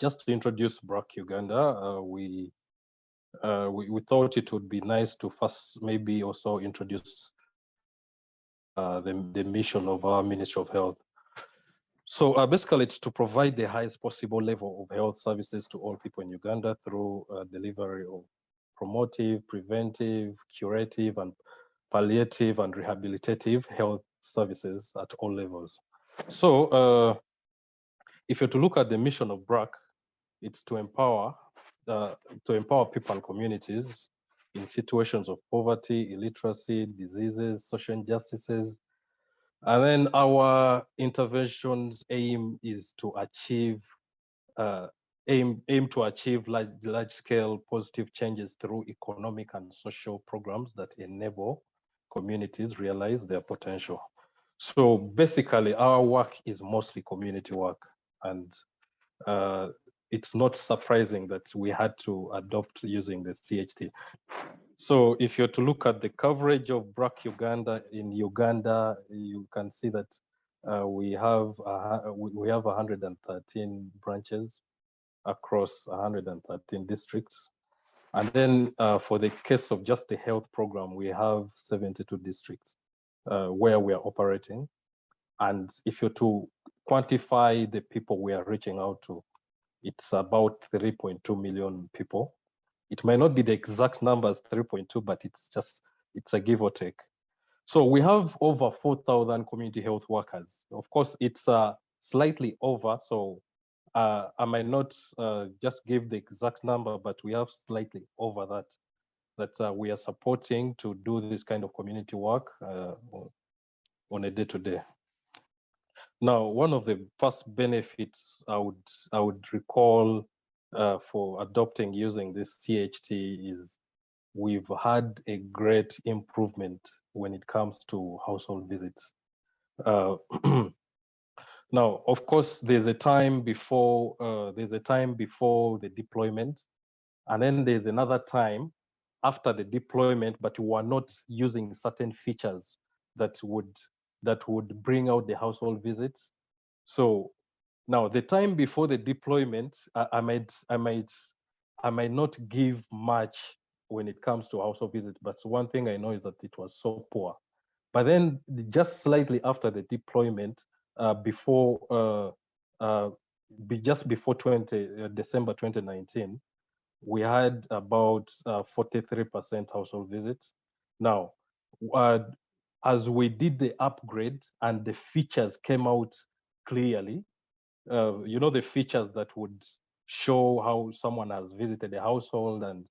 just to introduce BRAC Uganda, we thought it would be nice to first maybe also introduce the mission of our Ministry of Health. So basically, it's to provide the highest possible level of health services to all people in Uganda through delivery of promotive, preventive, curative, and palliative and rehabilitative health services at all levels. So if you're to look at the mission of BRAC, it's to empower people and communities in situations of poverty, illiteracy, diseases, social injustices. And then our interventions aim is to achieve large-scale positive changes through economic and social programs that enable communities realize their potential. So basically, our work is mostly community work, and it's not surprising that we had to adopt using the CHT. So if you're to look at the coverage of BRAC Uganda in Uganda, you can see that we have 113 branches across 113 districts. And then for the case of just the health program, we have 72 districts where we are operating. And if you're to quantify the people we are reaching out to, it's about 3.2 million people. It might not be the exact numbers, 3.2, but it's a give or take. So we have over 4,000 community health workers. Of course, it's slightly over, so I might not just give the exact number, but we have slightly over that we are supporting to do this kind of community work on a day-to-day. Now, one of the first benefits I would recall for adopting using this CHT is we've had a great improvement when it comes to household visits. Now, of course, there's a time before the deployment, and then there's another time after the deployment, but we are not using certain features that would bring out the household visits. So now the time before the deployment, I might not give much when it comes to household visits, but one thing I know is that it was so poor. But then just slightly after the deployment, just before December 2019, we had about 43% household visits. Now, as we did the upgrade and the features came out clearly, the features that would show how someone has visited a household and,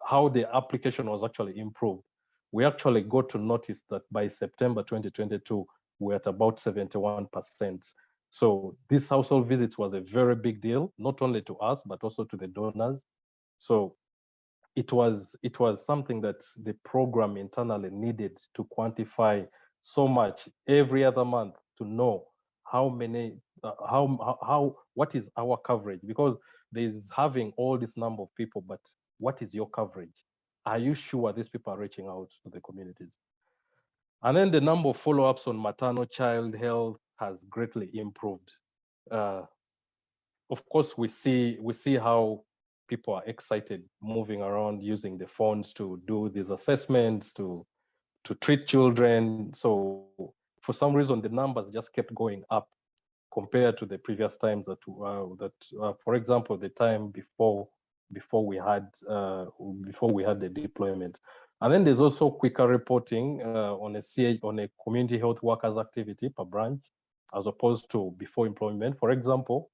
how the application was actually improved. We actually got to notice that by September 2022, we're at about 71%. So this household visits was a very big deal, not only to us, but also to the donors. So it was something that the program internally needed to quantify so much every other month to know how many, what is our coverage? Because there's having all this number of people, but what is your coverage? Are you sure these people are reaching out to the communities? And then the number of follow-ups on maternal child health has greatly improved. Of course, we see how people are excited moving around using the phones to do these assessments, to treat children. So for some reason, the numbers just kept going up compared to the previous times for example, the time before we had the deployment. And then there's also quicker reporting on a community health workers activity per branch, as opposed to before employment. For example,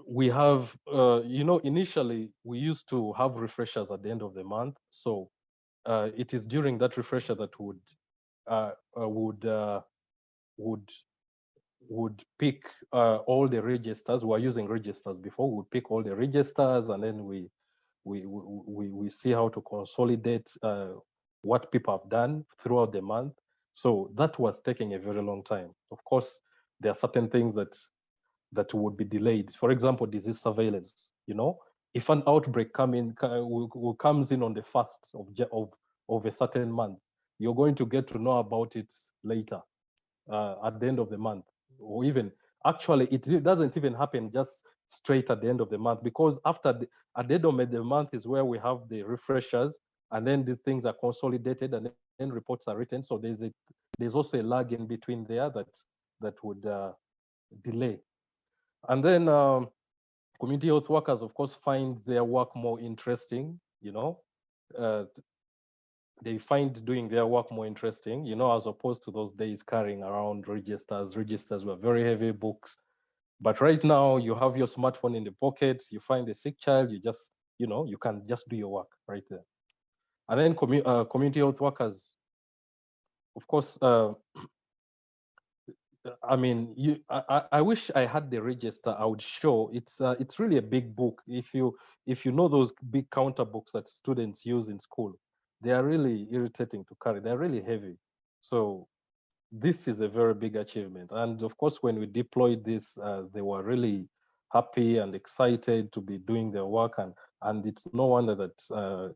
we have, initially we used to have refreshers at the end of the month. So it is during that refresher that would pick all the registers. We were using registers before. We would pick all the registers, and then we see how to consolidate what people have done throughout the month. So that was taking a very long time. Of course, there are certain things that would be delayed. For example, disease surveillance. If an outbreak comes in on the 1st of a certain month, you're going to get to know about it later, at the end of the month. or even actually it doesn't even happen just straight at the end of the month, because after at the end of the month is where we have the refreshers, and then the things are consolidated, and then reports are written. So there's also a lag in between there that would delay. And then community health workers, of course, find their work more interesting. They find doing their work more interesting, as opposed to those days carrying around registers. Registers were very heavy books. But right now, you have your smartphone in the pocket, you find a sick child, you just, you can just do your work right there. And then community health workers, of course, I mean, I wish I had the register. I would show. It's really a big book. If you know those big counter books that students use in school, they are really irritating to carry. They're really heavy. So this is a very big achievement. And of course, when we deployed this, they were really happy and excited to be doing their work. And it's no wonder that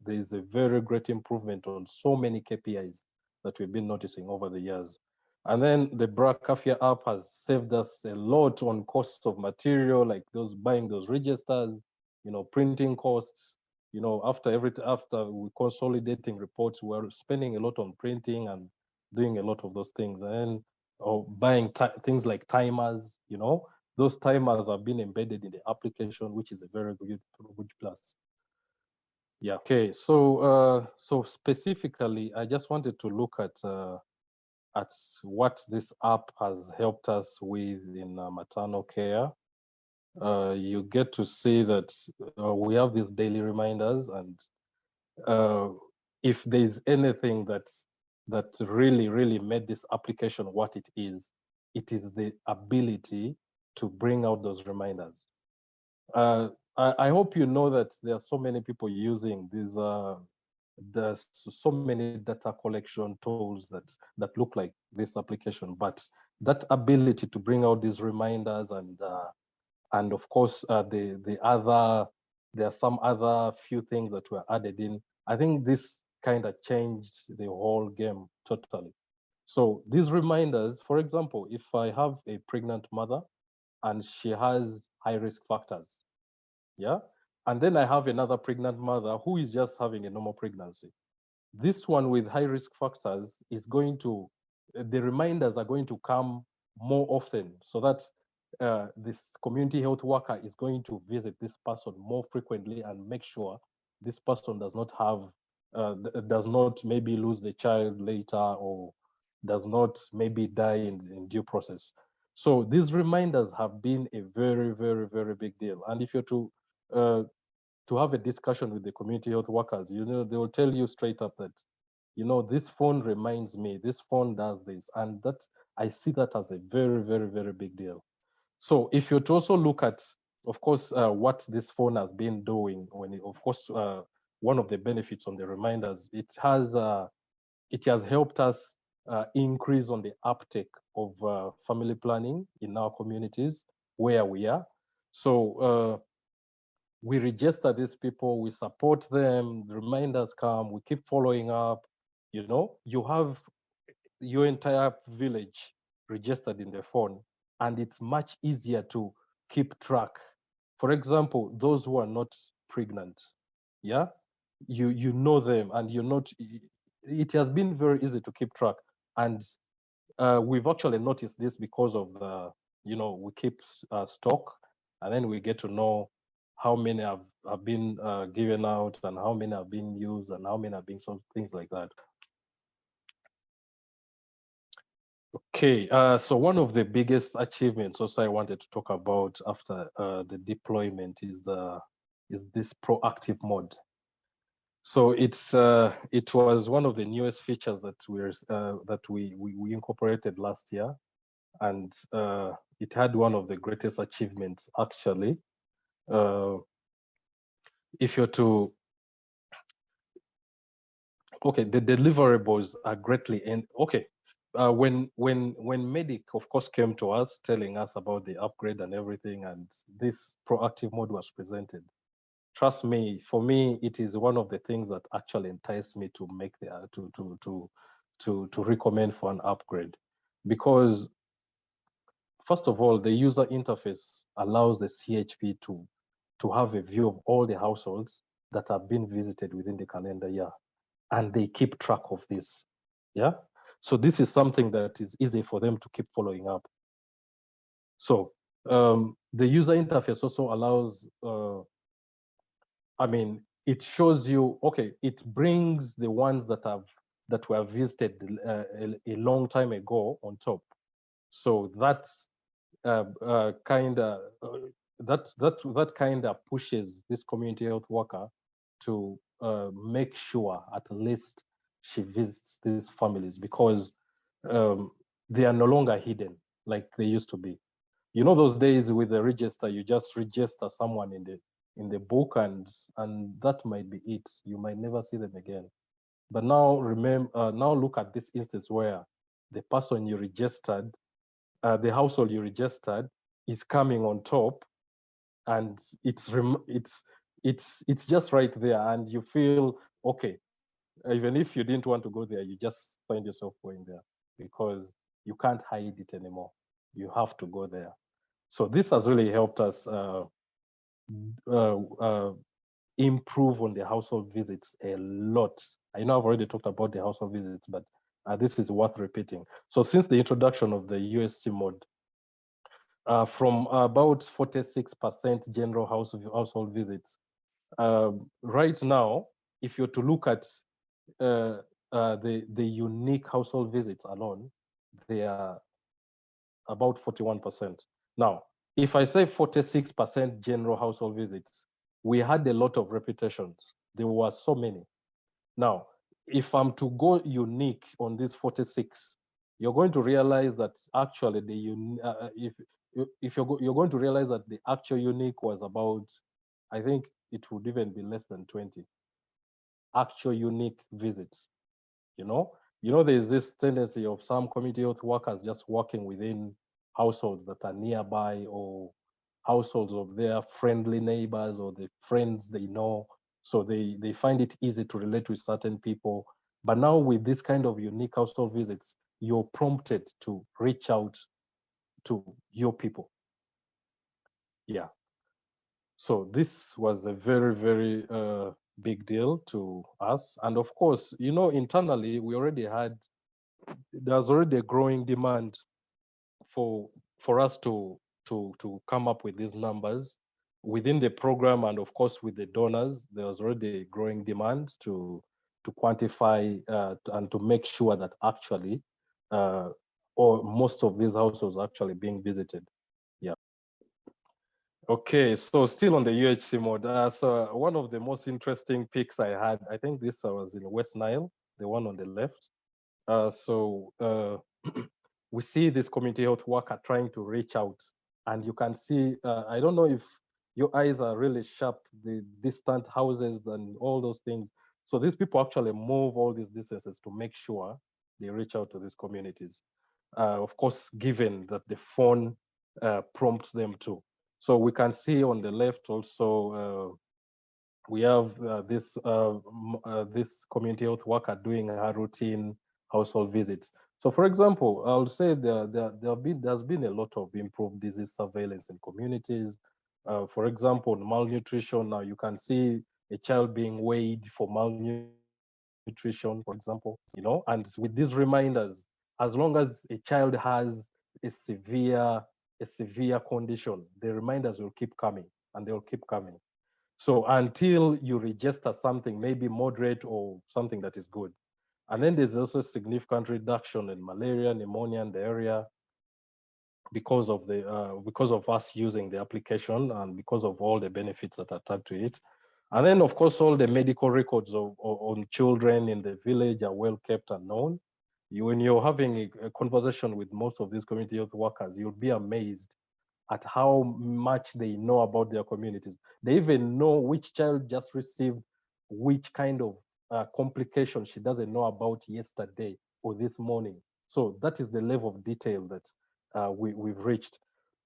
there is a very great improvement on so many KPIs that we've been noticing over the years. And then the BRAC app has saved us a lot on costs of material, like buying those registers, printing costs. After we consolidating reports, we're spending a lot on printing and doing a lot of those things, and buying things like timers. Those timers have been embedded in the application, which is a very good plus. Yeah. Okay. So specifically, I just wanted to look at what this app has helped us with in maternal care. You get to see that we have these daily reminders, and if there's anything that really made this application what it is the ability to bring out those reminders. I hope you know that there are so many people using these there's so many data collection tools that look like this application, but that ability to bring out these reminders and of course there are some other few things that were added in. I think this kind of changed the whole game totally. So these reminders, for example, if I have a pregnant mother and she has high risk factors, yeah, and then I have another pregnant mother who is just having a normal pregnancy. This one with high risk factors is going to, the reminders are going to come more often, so that this community health worker is going to visit this person more frequently and make sure this person does not maybe lose the child later, or does not maybe die in due process. So these reminders have been a very big deal. And if you're to have a discussion with the community health workers, they will tell you straight up that, this phone reminds me, this phone does this, and that I see that as a very big deal. So if you to also look at, of course, what this phone has been doing, one of the benefits on the reminders, it has helped us increase on the uptake of family planning in our communities where we are. So we register these people, we support them, the reminders come, we keep following up. You have your entire village registered in the phone, and it's much easier to keep track. For example, those who are not pregnant, yeah, you know them, and you're not. It has been very easy to keep track, and we've actually noticed this because of the, we keep stock, and then we get to know how many have been given out, and how many have been used, and how many are being sold, things like that. Okay, so one of the biggest achievements also I wanted to talk about after the deployment is this proactive mode. So it was one of the newest features that we incorporated last year, and it had one of the greatest achievements actually. If you're to okay, the deliverables are greatly okay. When Medic, of course, came to us telling us about the upgrade and everything, and this proactive mode was presented, trust me, for me, it is one of the things that actually enticed me to make to recommend for an upgrade, because first of all, the user interface allows the CHP to have a view of all the households that have been visited within the calendar year, and they keep track of this. Yeah. So this is something that is easy for them to keep following up. So the user interface also allows, it shows you, okay, it brings the ones that were visited a long time ago on top. So that's kind of pushes this community health worker to make sure at least she visits these families, because they are no longer hidden like they used to be. You know, those days with the register, you just register someone in the book, and that might be it. You might never see them again. But now now look at this instance where the person you registered, the household you registered, is coming on top, and it's just right there, and you feel okay. Even if you didn't want to go there, you just find yourself going there because you can't hide it anymore. You have to go there. So this has really helped us improve on the household visits a lot. I know I've already talked about the household visits, but this is worth repeating. So since the introduction of the USC mode, from about 46% general household visits, right now, if you're to look at the unique household visits alone, they are about 41%. Now, if I say 46% general household visits, we had a lot of repetitions. There were so many. Now, if I'm to go unique on this 46, you're going to realize that actually you're going to realize that the actual unique was about, I think it would even be less than 20 actual unique visits. You know, there's this tendency of some community health workers just working within households that are nearby, or households of their friendly neighbors or the friends they know. So they find it easy to relate with certain people. But now with this kind of unique household visits, you're prompted to reach out to your people. Yeah. So this was a very, very big deal to us. And of course, internally, there's already a growing demand for us to come up with these numbers within the program, and of course with the donors. There was already a growing demand to quantify and to make sure that actually or most of these households are actually being visited. Yeah. Okay, so still on the UHC mode. So one of the most interesting picks I had, I think this was in West Nile, the one on the left. We see this community health worker trying to reach out, and you can see, I don't know if your eyes are really sharp, the distant houses and all those things. So these people actually move all these distances to make sure they reach out to these communities. Of course, given that the phone prompts them to. So we can see on the left also, we have this community health worker doing her routine household visits. So, for example, I'll say there's been a lot of improved disease surveillance in communities. For example, malnutrition. Now you can see a child being weighed for malnutrition, for example. And with these reminders, as long as a child has a severe condition, the reminders will keep coming, and they'll keep coming. So until you register something, maybe moderate or something that is good. And then there's also a significant reduction in malaria, pneumonia in the area because of us using the application and because of all the benefits that are attached to it. And then, of course, all the medical records on children in the village are well kept and known. When you're having a conversation with most of these community health workers, you'll be amazed at how much they know about their communities. They even know which child just received which kind of complication she doesn't know about yesterday or this morning. So that is the level of detail that we've reached.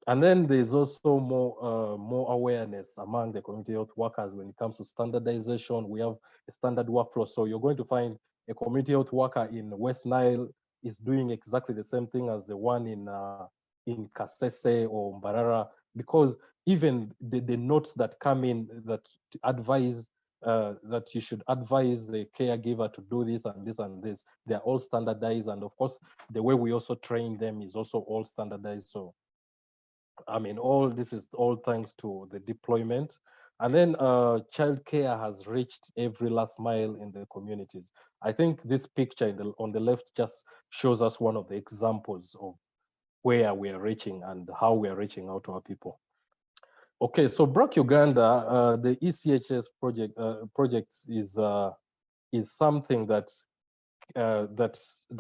And then there's also more awareness among the community health workers when it comes to standardization. We have a standard workflow. So you're going to find a community health worker in West Nile is doing exactly the same thing as the one in in Kasese or Mbarara, because even the notes that come in that advise that you should advise the caregiver to do this and this and this, they're all standardized. And of course, the way we also train them is also all standardized. So, I mean, all this is all thanks to the deployment. And then childcare has reached every last mile in the communities. I think this picture on the left just shows us one of the examples of where we are reaching and how we are reaching out to our people. Okay, so BRAC Uganda, the ECHS project is something that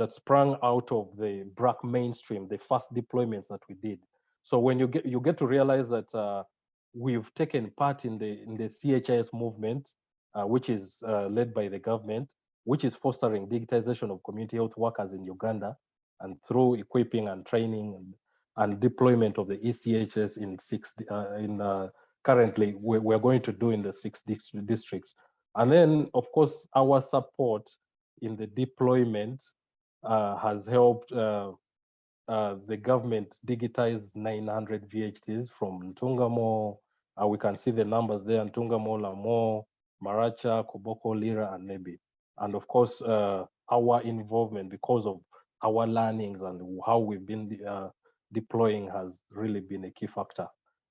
sprung out of the BRAC mainstream, the first deployments that we did. So when you get to realize that we've taken part in the CHIS movement, which is led by the government, which is fostering digitization of community health workers in Uganda, and through equipping and training and deployment of the ECHS currently we're going to do in the 6 districts. And then, of course, our support in the deployment has helped the government digitize 900 VHTs from Ntungamo. We can see the numbers there: Ntungamo, Lamo, Maracha, Koboko, Lira, and Nebi. And of course, our involvement, because of our learnings and how we've been deploying, has really been a key factor.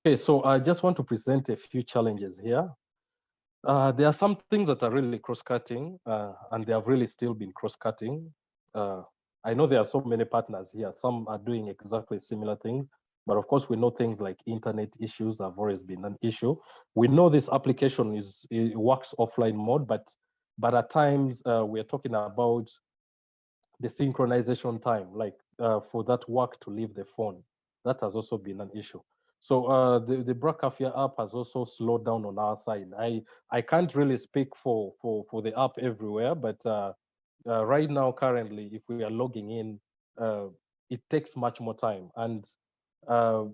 Okay, so I just want to present a few challenges here. There are some things that are really cross-cutting, and they have really still been cross-cutting. I know there are so many partners here. Some are doing exactly similar things, but of course we know things like internet issues have always been an issue. We know this application it works offline mode, but at times we are talking about the synchronization time, like for that work to leave the phone. That has also been an issue. So the BRAC app has also slowed down on our side. I can't really speak for the app everywhere, but right now, currently, if we are logging in, it takes much more time. And I'm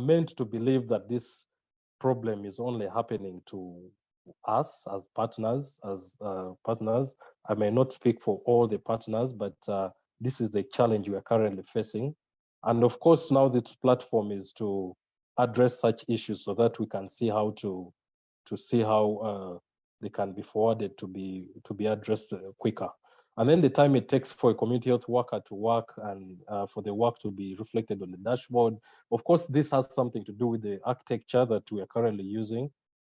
meant to believe that this problem is only happening to us as partners. I may not speak for all the partners, but this is the challenge we are currently facing. And of course, now this platform is to address such issues so that we can see how they can be forwarded to be addressed quicker. And then the time it takes for a community health worker to work and for the work to be reflected on the dashboard. Of course, this has something to do with the architecture that we are currently using.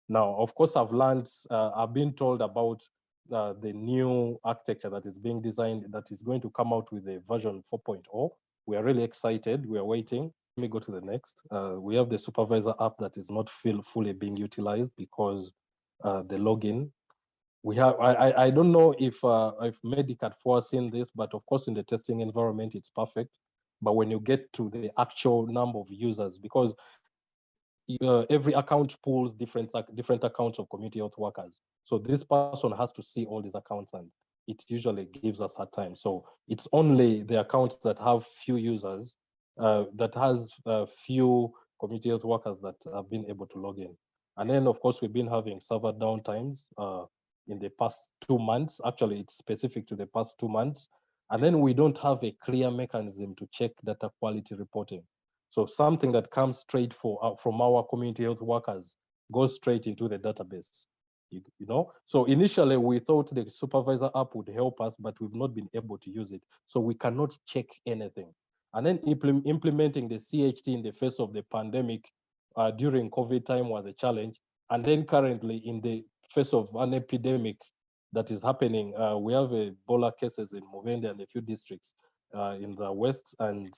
Now, of course, I've been told about the new architecture that is being designed that is going to come out with a version 4.0. We are really excited. We are waiting. Let me go to the next. We have the supervisor app that is not fully being utilized because the login. We have. I don't know if Medic had foreseen this, but of course in the testing environment it's perfect. But when you get to the actual number of users, because every account pulls different accounts of community health workers. So this person has to see all these accounts, and it usually gives us hard time. So it's only the accounts that have few users, that has few community health workers that have been able to log in. And then of course we've been having server downtimes in the past 2 months. Actually, it's specific to the past 2 months. And then we don't have a clear mechanism to check data quality reporting. So something that comes straight from our community health workers goes straight into the database. You know, so initially we thought the supervisor app would help us, but we've not been able to use it. So we cannot check anything. And then implementing the CHT in the face of the pandemic during COVID time was a challenge. And then currently in the face of an epidemic that is happening, we have Ebola cases in Mubende and a few districts in the west, and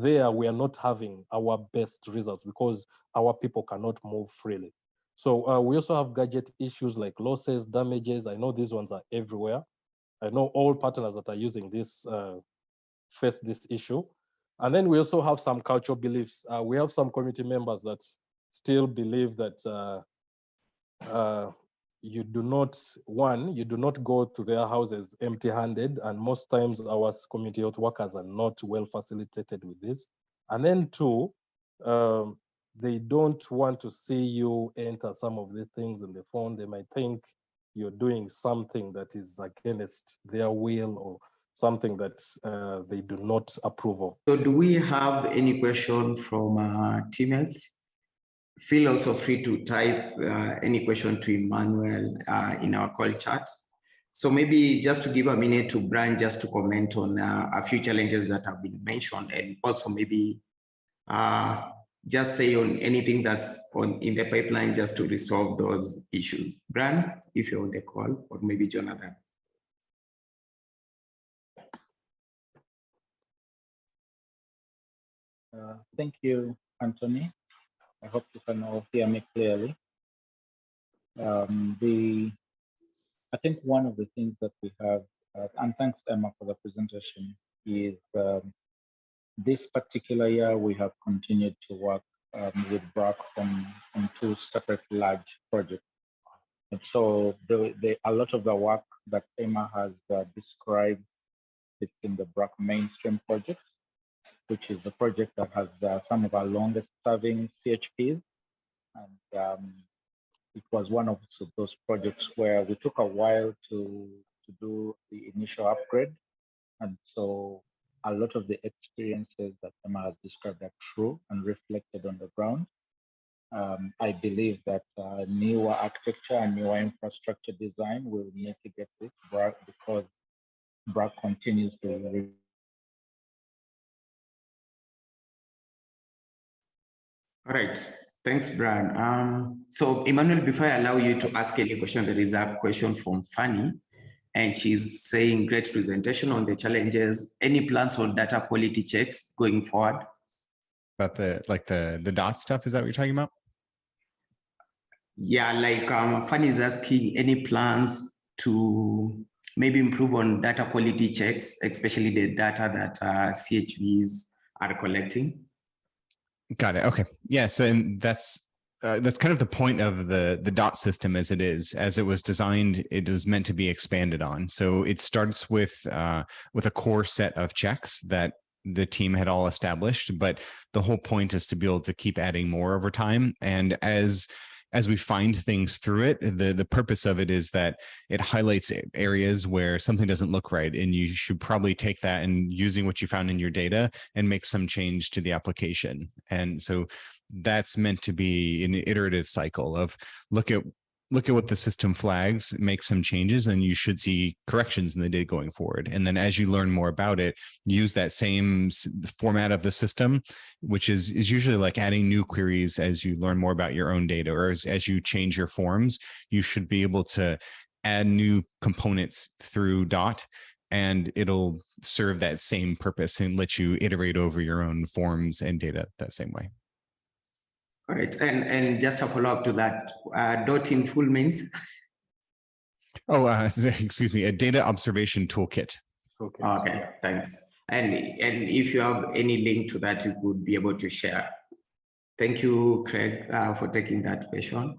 there we are not having our best results because our people cannot move freely. So we also have gadget issues like losses, damages. I know these ones are everywhere. I know all partners that are using this face this issue. And then we also have some cultural beliefs. We have some community members that still believe that you do not go to their houses empty-handed, and most times our community health workers are not well facilitated with this. And then two, they don't want to see you enter some of the things in the phone. They might think you're doing something that is against their will, or something that they do not approve of. So do we have any question from teammates? Feel also free to type any question to Emmanuel in our call chat. So maybe just to give a minute to Brian just to comment on a few challenges that have been mentioned, and also maybe just say on anything that's in the pipeline just to resolve those issues. Brian, if you're on the call, or maybe Jonathan. Thank you, Anthony. I hope you can all hear me clearly. I think one of the things that we have, and thanks Emma for the presentation, is this particular year we have continued to work with BRAC on two separate large projects. And so a lot of the work that Emma has described is in the BRAC mainstream project, which is the project that has some of our longest serving CHPs. And it was one of those projects where we took a while to do the initial upgrade. And so a lot of the experiences that Emma has described are true and reflected on the ground. I believe that newer architecture and newer infrastructure design will mitigate this because BRAC continues to. All right, thanks, Brian. So Emmanuel, before I allow you to ask any question, there is a question from Fanny, and she's saying, great presentation on the challenges. Any plans on data quality checks going forward? About the dot stuff, is that what you're talking about? Yeah, like Fanny is asking any plans to maybe improve on data quality checks, especially the data that CHVs are collecting. Got it. Okay. Yeah. So and that's kind of the point of the DOT system as it was designed. It was meant to be expanded on. So it starts with a core set of checks that the team had all established, but the whole point is to be able to keep adding more over time. And as we find things through it, the purpose of it is that it highlights areas where something doesn't look right, and you should probably take that and using what you found in your data and make some change to the application. And so that's meant to be an iterative cycle of look at what the system flags, make some changes, and you should see corrections in the data going forward. And then as you learn more about it, use that same format of the system, which is usually like adding new queries as you learn more about your own data, or as you change your forms, you should be able to add new components through DOT, and it'll serve that same purpose and let you iterate over your own forms and data that same way. All right, and just a follow up to that, DOT in full means? Oh, excuse me, a data observation toolkit. Okay, thanks. And if you have any link to that, you could be able to share. Thank you, Craig, for taking that question.